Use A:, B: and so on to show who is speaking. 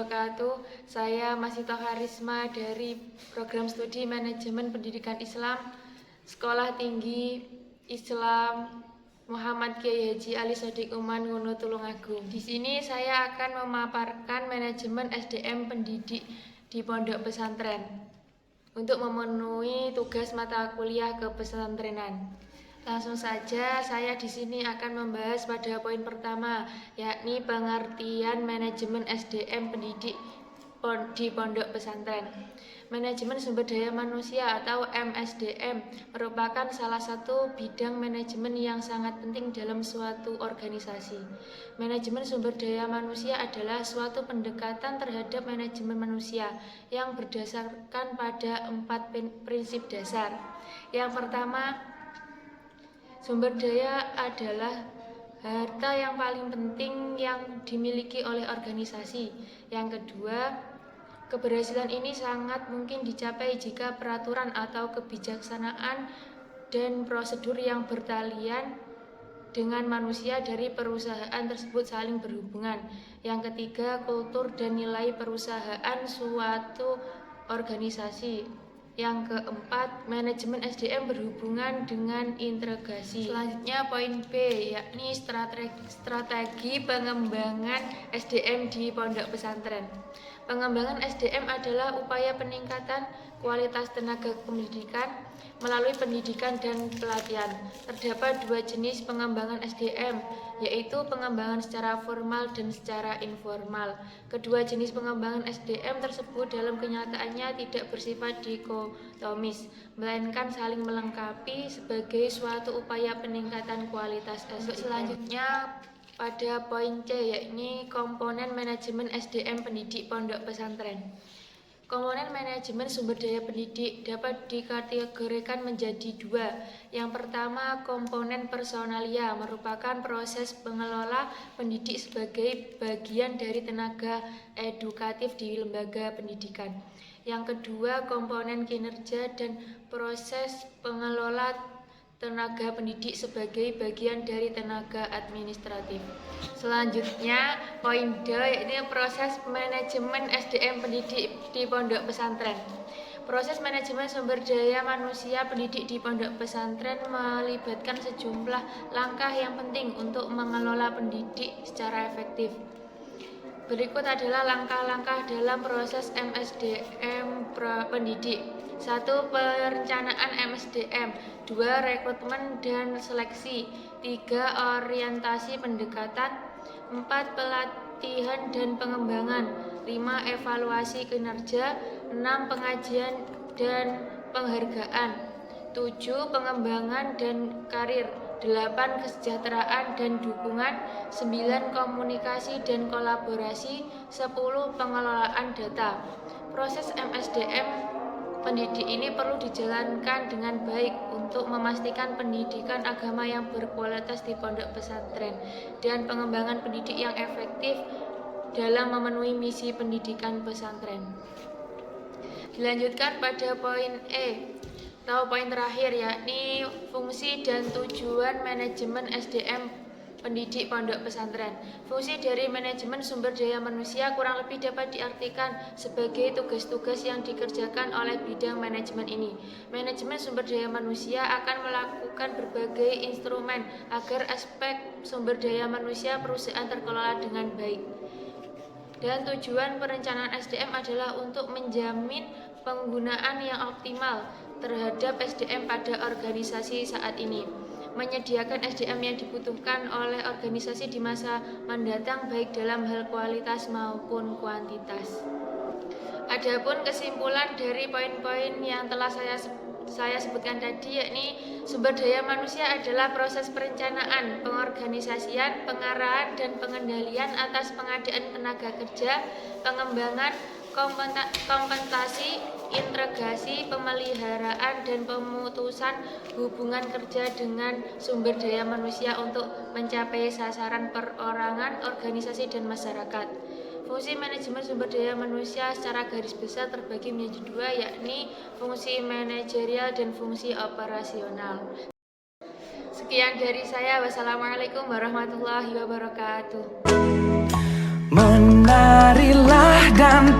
A: wabarakatuh. Saya Masito Harisma dari Program Studi Manajemen Pendidikan Islam Sekolah Tinggi Islam Muhammad Kiai Haji Ali Sodiq Uman Ngono Tulungagung. Di sini saya akan memaparkan manajemen SDM pendidik di pondok pesantren untuk memenuhi tugas mata kuliah kepesantrenan. Langsung saja, saya di sini akan membahas pada poin pertama, yakni pengertian manajemen SDM pendidik di pondok pesantren. Manajemen sumber daya manusia atau MSDM merupakan salah satu bidang manajemen yang sangat penting dalam suatu organisasi. Manajemen sumber daya manusia adalah suatu pendekatan terhadap manajemen manusia yang berdasarkan pada 4 prinsip dasar. Yang pertama, sumber daya adalah harta yang paling penting yang dimiliki oleh organisasi. Yang kedua, keberhasilan ini sangat mungkin dicapai jika peraturan atau kebijaksanaan dan prosedur yang bertalian dengan manusia dari perusahaan tersebut saling berhubungan. Yang ketiga, kultur dan nilai perusahaan suatu organisasi. Yang keempat, manajemen SDM berhubungan dengan integrasi. Selanjutnya poin B, yakni strategi pengembangan SDM di pondok pesantren. Pengembangan SDM adalah upaya peningkatan kualitas tenaga pendidikan melalui pendidikan dan pelatihan. Terdapat 2 jenis pengembangan SDM, yaitu pengembangan secara formal dan secara informal. Kedua jenis pengembangan SDM tersebut dalam kenyataannya tidak bersifat dikotomis, melainkan saling melengkapi sebagai suatu upaya peningkatan kualitas SDM. Selanjutnya pada poin C, yakni komponen manajemen SDM pendidik pondok pesantren. Komponen manajemen sumber daya pendidik dapat dikategorikan menjadi 2. Yang pertama, komponen personalia merupakan proses pengelola pendidik sebagai bagian dari tenaga edukatif di lembaga pendidikan. Yang kedua, komponen kinerja dan proses pengelola tenaga pendidik sebagai bagian dari tenaga administratif. Selanjutnya, poin D, yaitu proses manajemen SDM pendidik di pondok pesantren. Proses manajemen sumber daya manusia pendidik di pondok pesantren melibatkan sejumlah langkah yang penting untuk mengelola pendidik secara efektif. Berikut adalah langkah-langkah dalam proses MSDM pendidik. 1. Perencanaan MSDM. 2. Rekrutmen dan seleksi. 3. Orientasi pendekatan. 4. Pelatihan dan pengembangan. 5. Evaluasi kinerja. 6. Pengajian dan penghargaan. 7. Pengembangan dan karir. 8. Kesejahteraan dan dukungan. 9. Komunikasi dan kolaborasi. 10. Pengelolaan data. Proses MSDM pendidik ini perlu dijalankan dengan baik untuk memastikan pendidikan agama yang berkualitas di pondok pesantren dan pengembangan pendidik yang efektif dalam memenuhi misi pendidikan pesantren. Dilanjutkan pada poin E atau poin terakhir, yakni fungsi dan tujuan manajemen SDM pendidik pondok pesantren. Fungsi dari manajemen sumber daya manusia kurang lebih dapat diartikan sebagai tugas-tugas yang dikerjakan oleh bidang manajemen ini. Manajemen sumber daya manusia akan melakukan berbagai instrumen agar aspek sumber daya manusia perusahaan terkelola dengan baik. Dan tujuan perencanaan SDM adalah untuk menjamin penggunaan yang optimal terhadap SDM pada organisasi saat ini, menyediakan SDM yang dibutuhkan oleh organisasi di masa mendatang baik dalam hal kualitas maupun kuantitas. Adapun kesimpulan dari poin-poin yang telah saya sebutkan tadi, yakni sumber daya manusia adalah proses perencanaan, pengorganisasian, pengarahan, dan pengendalian atas pengadaan tenaga kerja, pengembangan, kompensasi, integrasi, pemeliharaan, dan pemutusan hubungan kerja dengan sumber daya manusia untuk mencapai sasaran perorangan, organisasi, dan masyarakat. Fungsi manajemen sumber daya manusia secara garis besar terbagi menjadi 2, yakni fungsi manajerial dan fungsi operasional. Sekian dari saya. Wassalamualaikum warahmatullahi wabarakatuh.
B: Larilah dan